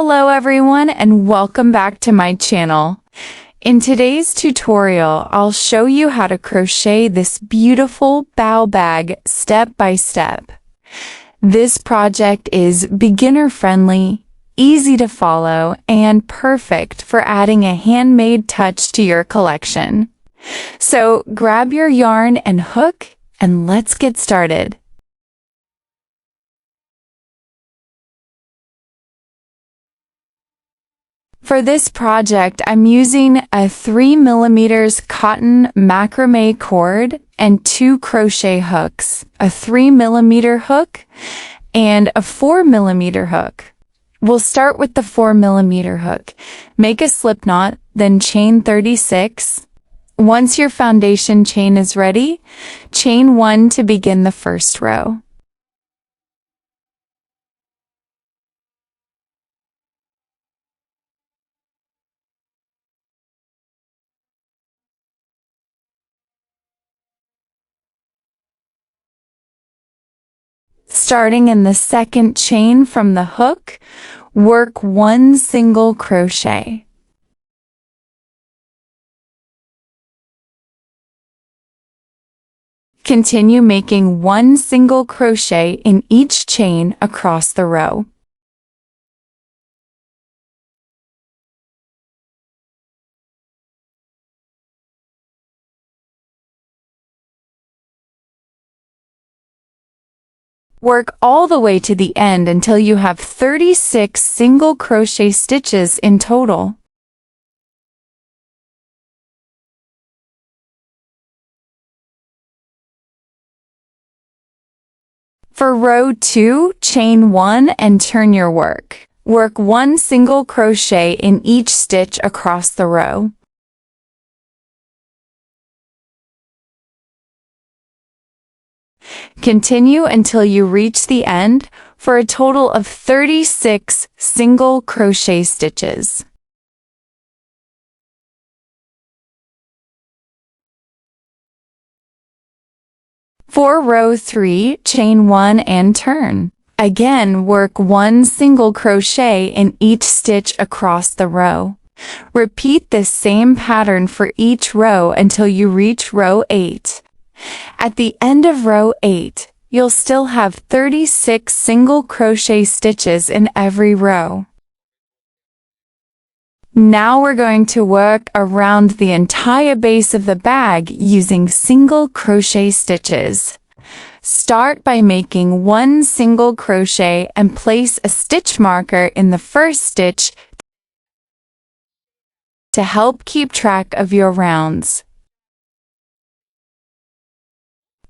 Hello everyone and welcome back to my channel. In today's tutorial, I'll show you how to crochet this beautiful bow bag step by step. This project is beginner friendly, easy to follow, and perfect for adding a handmade touch to your collection. So grab your yarn and hook and let's get started. For this project, I'm using a 3mm cotton macrame cord and 2 crochet hooks, a 3mm hook and a 4mm hook. We'll start with the 4mm hook. Make a slip knot, then chain 36. Once your foundation chain is ready, chain 1 to begin the first row. Starting in the second chain from the hook, work 1 single crochet. Continue making 1 single crochet in each chain across the row. Work all the way to the end until you have 36 single crochet stitches in total. For row 2, chain 1 and turn your work. Work 1 single crochet in each stitch across the row. Continue until you reach the end for a total of 36 single crochet stitches. For row 3, chain 1 and turn. Again, work 1 single crochet in each stitch across the row. Repeat this same pattern for each row until you reach row 8. At the end of row 8, you'll still have 36 single crochet stitches in every row. Now we're going to work around the entire base of the bag using single crochet stitches. Start by making 1 single crochet and place a stitch marker in the first stitch to help keep track of your rounds.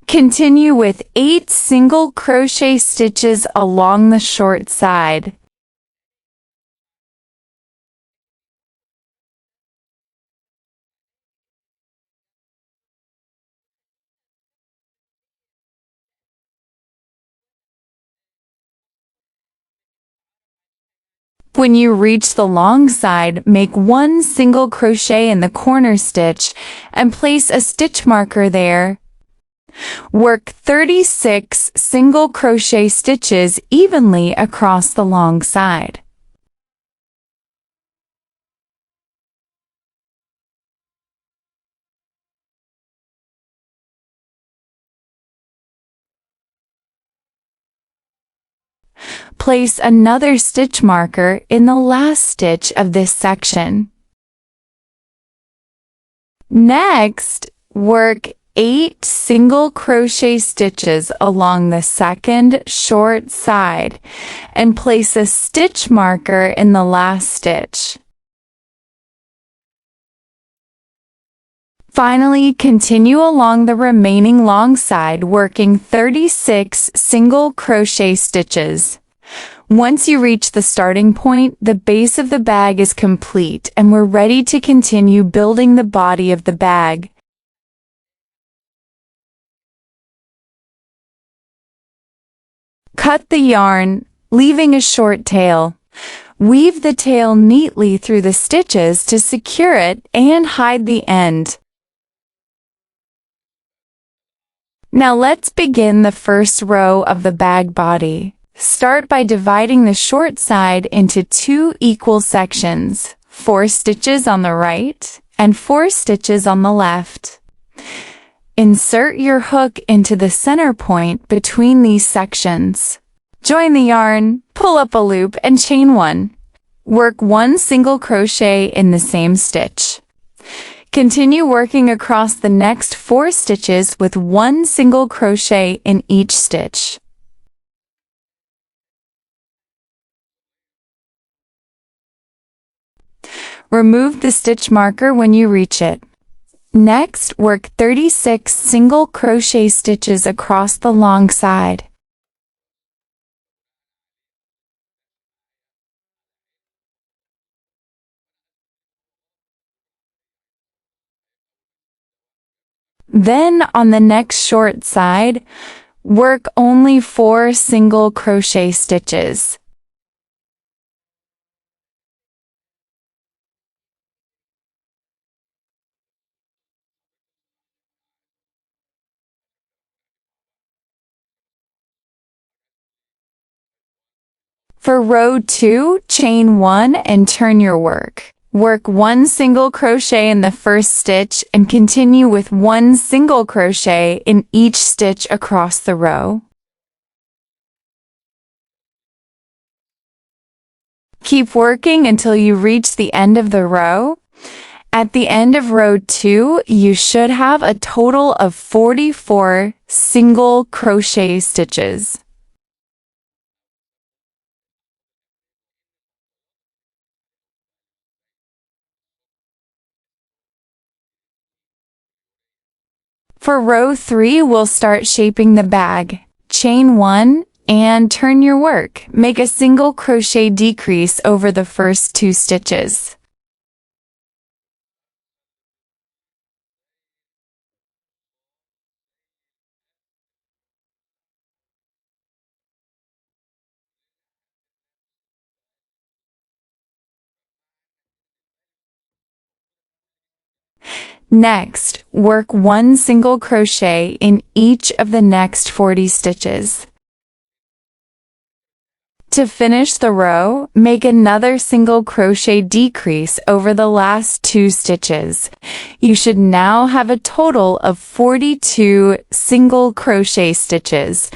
Continue with 8 single crochet stitches along the short side. When you reach the long side, make 1 single crochet in the corner stitch and place a stitch marker there. Work 36 single crochet stitches evenly across the long side. Place another stitch marker in the last stitch of this section. Next, work 8 single crochet stitches along the second short side and place a stitch marker in the last stitch. Finally, continue along the remaining long side working 36 single crochet stitches. Once you reach the starting point, the base of the bag is complete and we're ready to continue building the body of the bag. Cut the yarn, leaving a short tail. Weave the tail neatly through the stitches to secure it and hide the end. Now let's begin the first row of the bag body. Start by dividing the short side into 2 equal sections, 4 stitches on the right and 4 stitches on the left. Insert your hook into the center point between these sections. Join the yarn, pull up a loop, and chain 1. Work 1 single crochet in the same stitch. Continue working across the next 4 stitches with 1 single crochet in each stitch. Remove the stitch marker when you reach it. Next, work 36 single crochet stitches across the long side. Then, on the next short side, work only 4 single crochet stitches. For row 2, chain 1 and turn your work. Work 1 single crochet in the first stitch and continue with 1 single crochet in each stitch across the row. Keep working until you reach the end of the row. At the end of row 2, you should have a total of 44 single crochet stitches. For row 3, we'll start shaping the bag. Chain 1 and turn your work. Make a single crochet decrease over the first 2 stitches. Next, work 1 single crochet in each of the next 40 stitches. To finish the row, make another single crochet decrease over the last 2 stitches. You should now have a total of 42 single crochet stitches.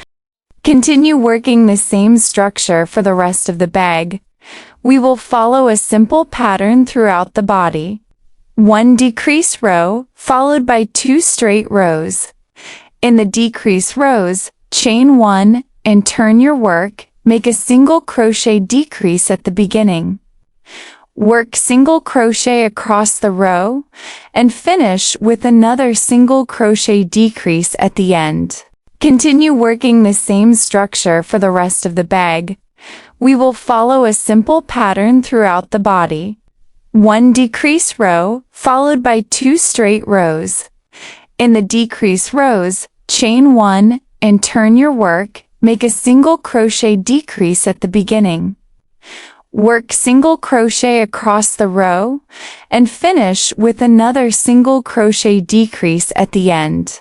Continue working the same structure for the rest of the bag. We will follow a simple pattern throughout the body. 1 decrease row, followed by 2 straight rows. In the decrease rows, chain 1 and turn your work. Make a single crochet decrease at the beginning. Work single crochet across the row and finish with another single crochet decrease at the end. Continue working the same structure for the rest of the bag. We will follow a simple pattern throughout the body. 1 decrease row, followed by 2 straight rows. In the decrease rows, chain 1 and turn your work. Make a single crochet decrease at the beginning. Work single crochet across the row and finish with another single crochet decrease at the end.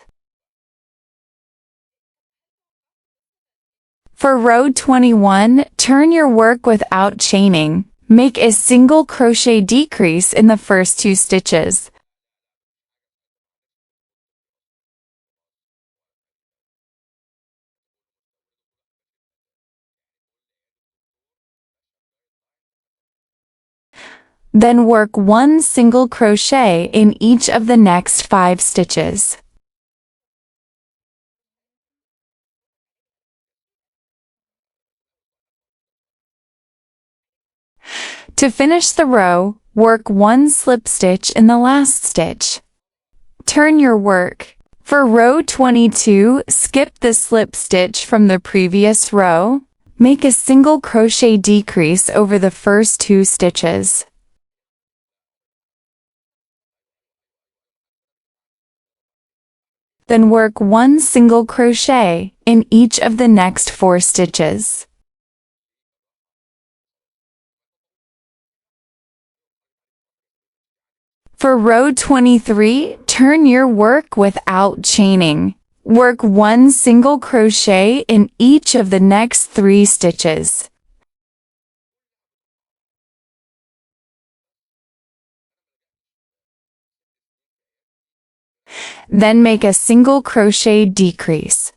For row 21, turn your work without chaining. Make a single crochet decrease in the first 2 stitches. Then work 1 single crochet in each of the next 5 stitches. To finish the row, work 1 slip stitch in the last stitch. Turn your work. For row 22, skip the slip stitch from the previous row. Make a single crochet decrease over the first 2 stitches. Then work 1 single crochet in each of the next 4 stitches. For row 23, turn your work without chaining. Work 1 single crochet in each of the next 3 stitches. Then make a single crochet decrease.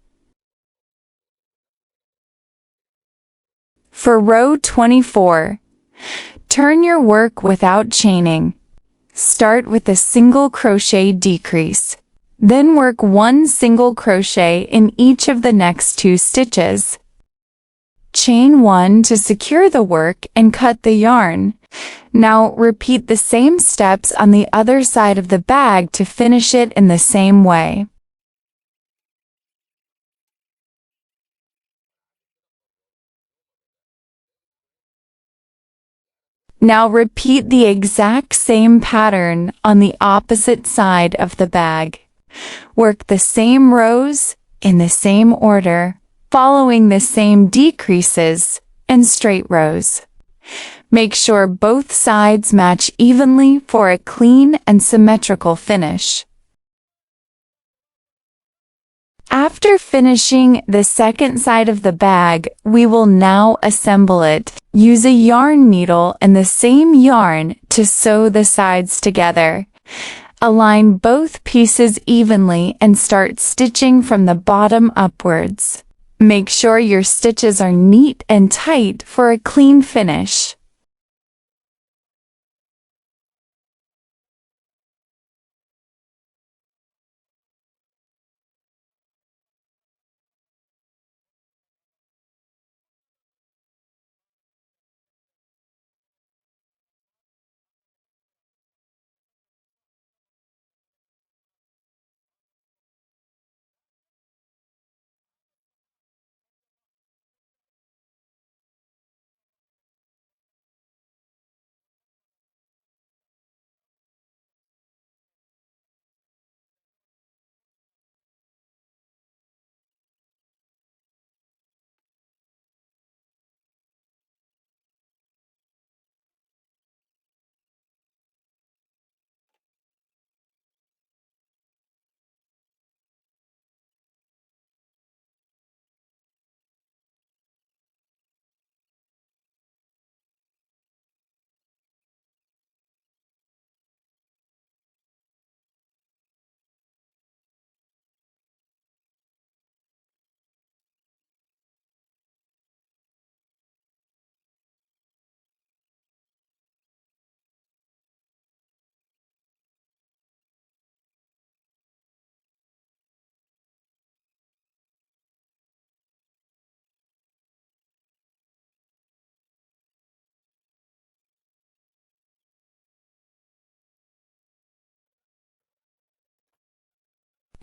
For row 24, turn your work without chaining. Start with a single crochet decrease. Then work 1 single crochet in each of the next 2 stitches. Chain 1 to secure the work and cut the yarn. Now repeat the same steps on the other side of the bag to finish it in the same way. Now repeat the exact same pattern on the opposite side of the bag. Work the same rows in the same order, following the same decreases and straight rows. Make sure both sides match evenly for a clean and symmetrical finish. After finishing the second side of the bag, we will now assemble it. Use a yarn needle and the same yarn to sew the sides together. Align both pieces evenly and start stitching from the bottom upwards. Make sure your stitches are neat and tight for a clean finish.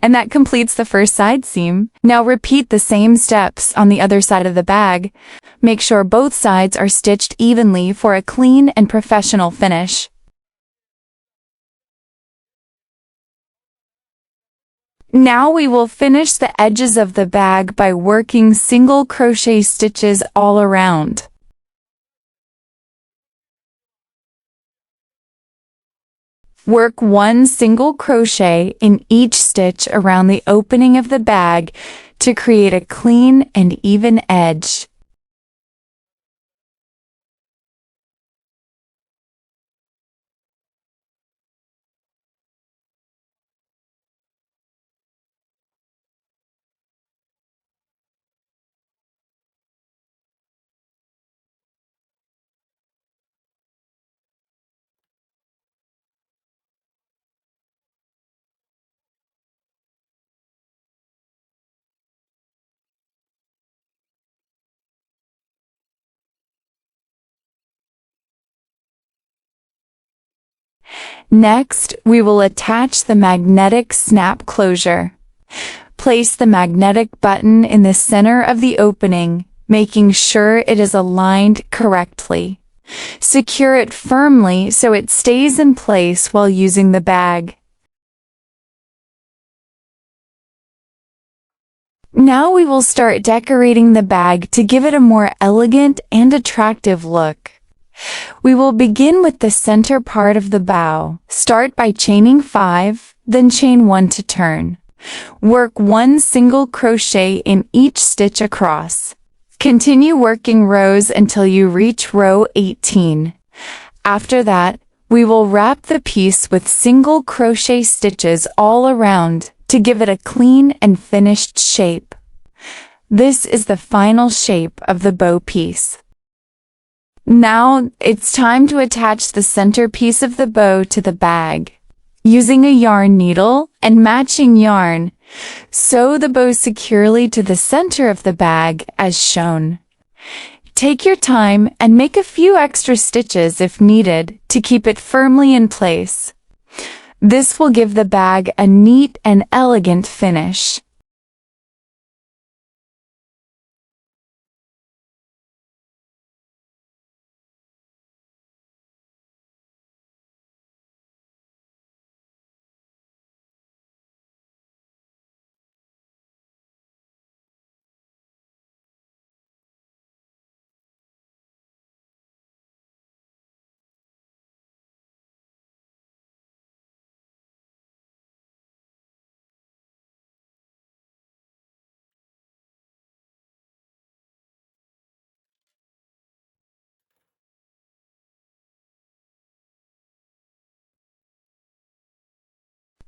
And that completes the first side seam. Now repeat the same steps on the other side of the bag. Make sure both sides are stitched evenly for a clean and professional finish. Now we will finish the edges of the bag by working single crochet stitches all around. Work 1 single crochet in each stitch around the opening of the bag to create a clean and even edge. Next, we will attach the magnetic snap closure. Place the magnetic button in the center of the opening, making sure it is aligned correctly. Secure it firmly so it stays in place while using the bag. Now we will start decorating the bag to give it a more elegant and attractive look. We will begin with the center part of the bow. Start by chaining 5, then chain 1 to turn. Work 1 single crochet in each stitch across. Continue working rows until you reach row 18. After that, we will wrap the piece with single crochet stitches all around to give it a clean and finished shape. This is the final shape of the bow piece. Now it's time to attach the center piece of the bow to the bag. Using a yarn needle and matching yarn, sew the bow securely to the center of the bag as shown. Take your time and make a few extra stitches if needed to keep it firmly in place. This will give the bag a neat and elegant finish.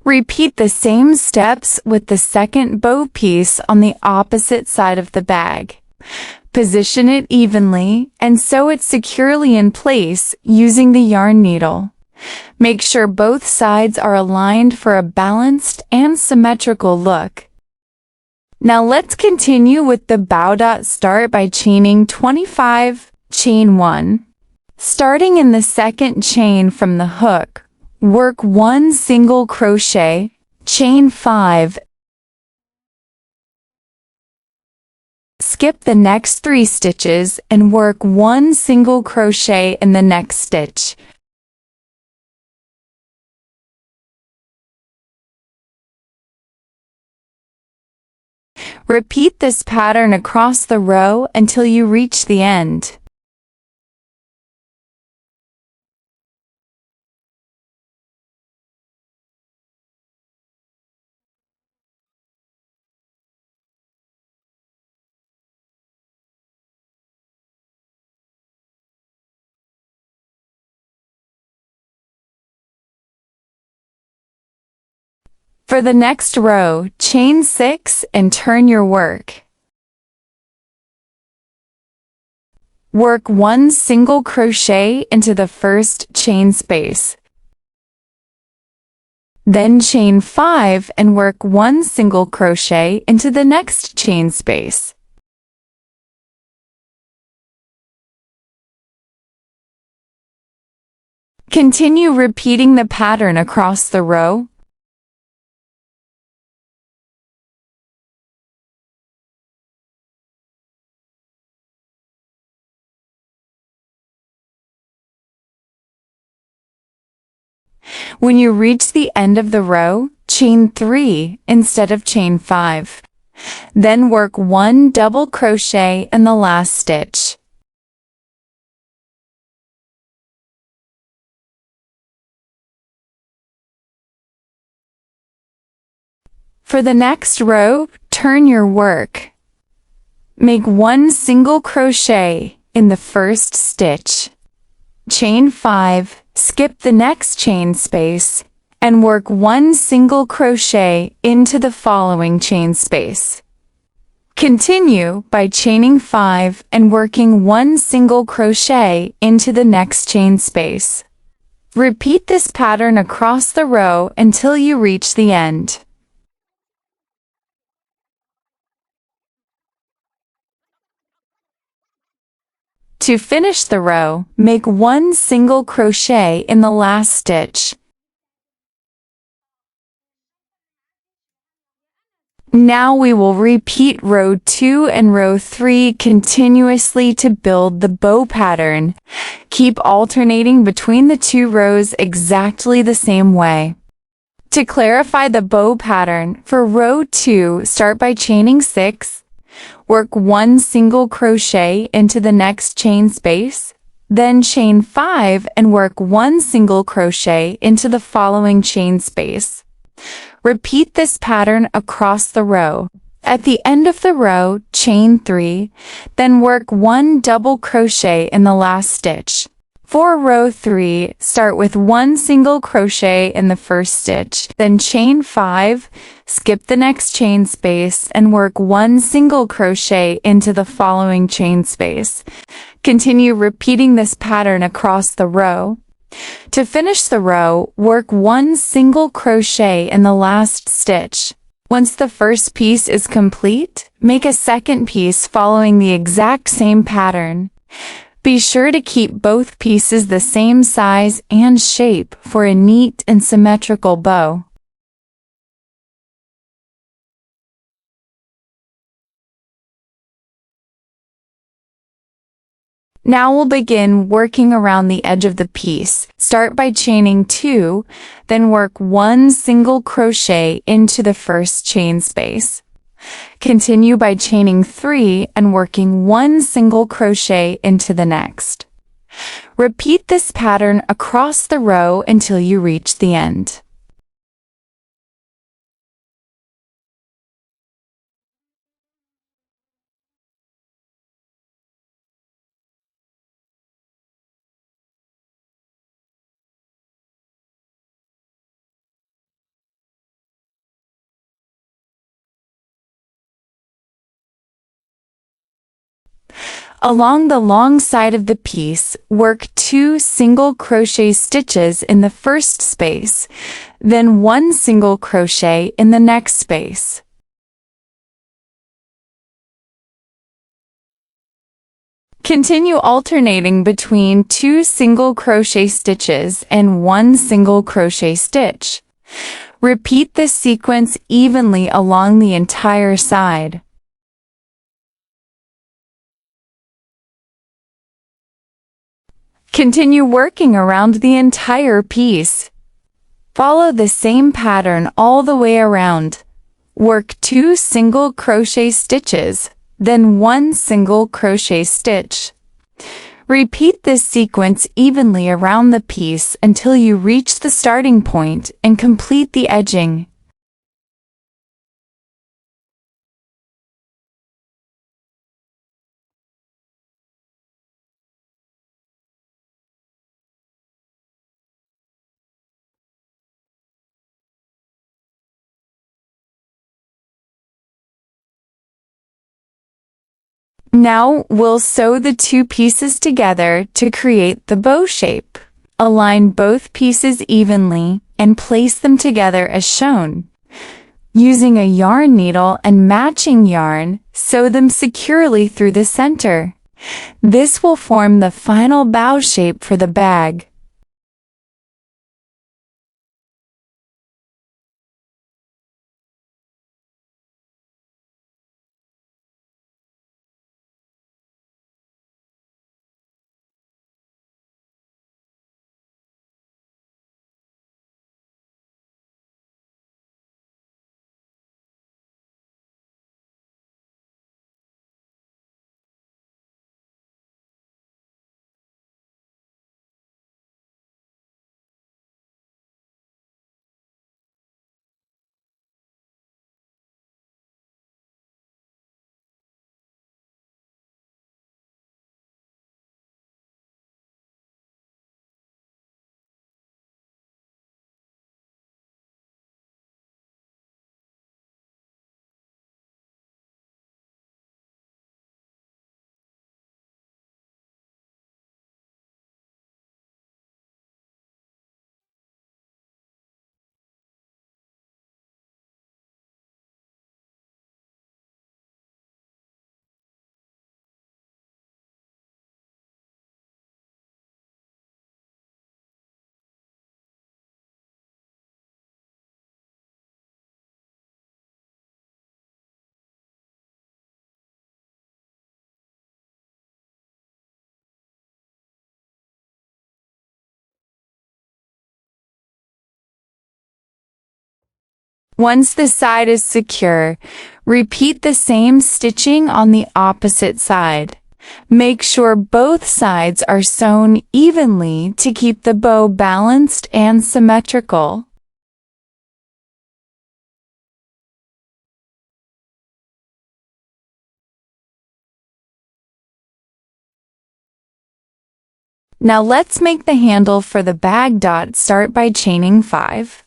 Repeat the same steps with the second bow piece on the opposite side of the bag. Position it evenly and sew it securely in place using the yarn needle. Make sure both sides are aligned for a balanced and symmetrical look. Now let's continue with the bow dot. Start by chaining 25, chain 1. Starting in the second chain from the hook, work 1 single crochet, chain 5. Skip the next 3 stitches and work 1 single crochet in the next stitch. Repeat this pattern across the row until you reach the end. For the next row, chain 6 and turn your work. Work 1 single crochet into the first chain space. Then chain 5 and work 1 single crochet into the next chain space. Continue repeating the pattern across the row. When you reach the end of the row, chain 3 instead of chain 5. Then work 1 double crochet in the last stitch. For the next row, turn your work. Make 1 single crochet in the first stitch. Chain 5, skip the next chain space, and work 1 single crochet into the following chain space. Continue by chaining 5 and working 1 single crochet into the next chain space. Repeat this pattern across the row until you reach the end. To finish the row, make 1 single crochet in the last stitch. Now we will repeat row 2 and row 3 continuously to build the bow pattern. Keep alternating between the 2 rows exactly the same way. To clarify the bow pattern, for row 2, start by chaining 6. Work 1 single crochet into the next chain space, then chain 5 and work 1 single crochet into the following chain space. Repeat this pattern across the row. At the end of the row, chain 3, then work 1 double crochet in the last stitch. For row 3, start with 1 single crochet in the first stitch, then chain 5, skip the next chain space, and work 1 single crochet into the following chain space. Continue repeating this pattern across the row. To finish the row, work 1 single crochet in the last stitch. Once the first piece is complete, make a second piece following the exact same pattern. Be sure to keep both pieces the same size and shape for a neat and symmetrical bow. Now we'll begin working around the edge of the piece. Start by chaining 2, then work 1 single crochet into the first chain space. Continue by chaining 3 and working 1 single crochet into the next. Repeat this pattern across the row until you reach the end. Along the long side of the piece, work 2 single crochet stitches in the first space, then 1 single crochet in the next space. Continue alternating between 2 single crochet stitches and 1 single crochet stitch. Repeat this sequence evenly along the entire side. Continue working around the entire piece. Follow the same pattern all the way around. Work 2 single crochet stitches, then 1 single crochet stitch. Repeat this sequence evenly around the piece until you reach the starting point and complete the edging. Now we'll sew the 2 pieces together to create the bow shape. Align both pieces evenly and place them together as shown. Using a yarn needle and matching yarn, sew them securely through the center. This will form the final bow shape for the bag. Once the side is secure, repeat the same stitching on the opposite side. Make sure both sides are sewn evenly to keep the bow balanced and symmetrical. Now let's make the handle for the bag. Start by chaining 5.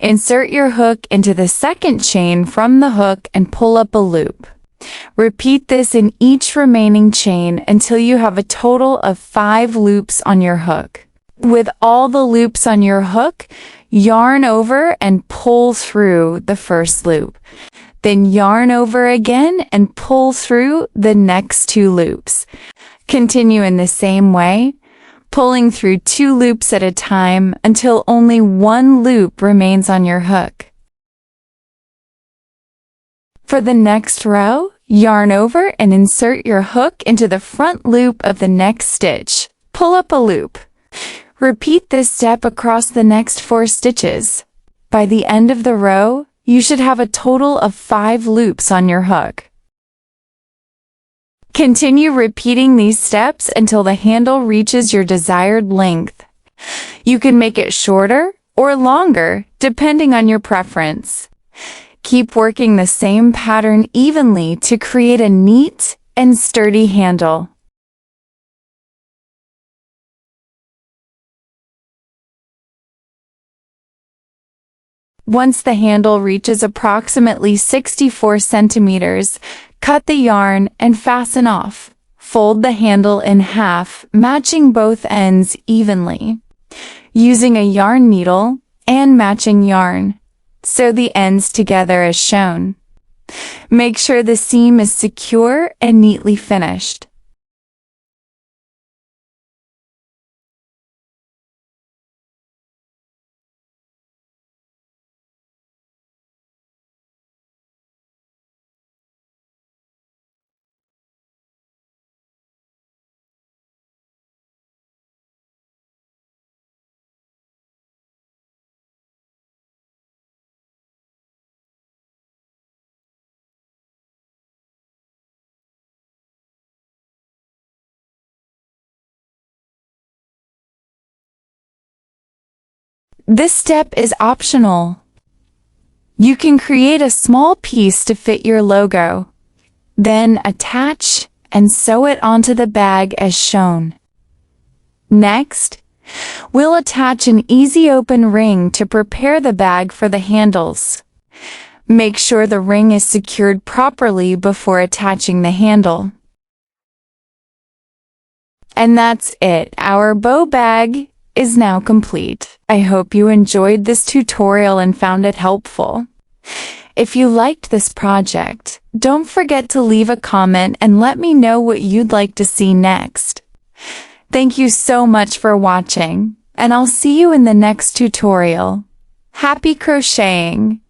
Insert your hook into the second chain from the hook and pull up a loop. Repeat this in each remaining chain until you have a total of 5 loops on your hook. With all the loops on your hook, yarn over and pull through the first loop. Then yarn over again and pull through the next 2 loops. Continue in the same way, pulling through 2 loops at a time until only 1 loop remains on your hook. For the next row, yarn over and insert your hook into the front loop of the next stitch. Pull up a loop. Repeat this step across the next 4 stitches. By the end of the row, you should have a total of 5 loops on your hook. Continue repeating these steps until the handle reaches your desired length. You can make it shorter or longer, depending on your preference. Keep working the same pattern evenly to create a neat and sturdy handle. Once the handle reaches approximately 64 centimeters, cut the yarn and fasten off. Fold the handle in half, matching both ends evenly. Using a yarn needle and matching yarn, sew the ends together as shown. Make sure the seam is secure and neatly finished. This step is optional. You can create a small piece to fit your logo, then attach and sew it onto the bag as shown. Next, we'll attach an easy open ring to prepare the bag for the handles. Make sure the ring is secured properly before attaching the handle. And that's it. Our bow bag is now complete. I hope you enjoyed this tutorial and found it helpful. If you liked this project, don't forget to leave a comment and let me know what you'd like to see next. Thank you so much for watching, and I'll see you in the next tutorial. Happy crocheting!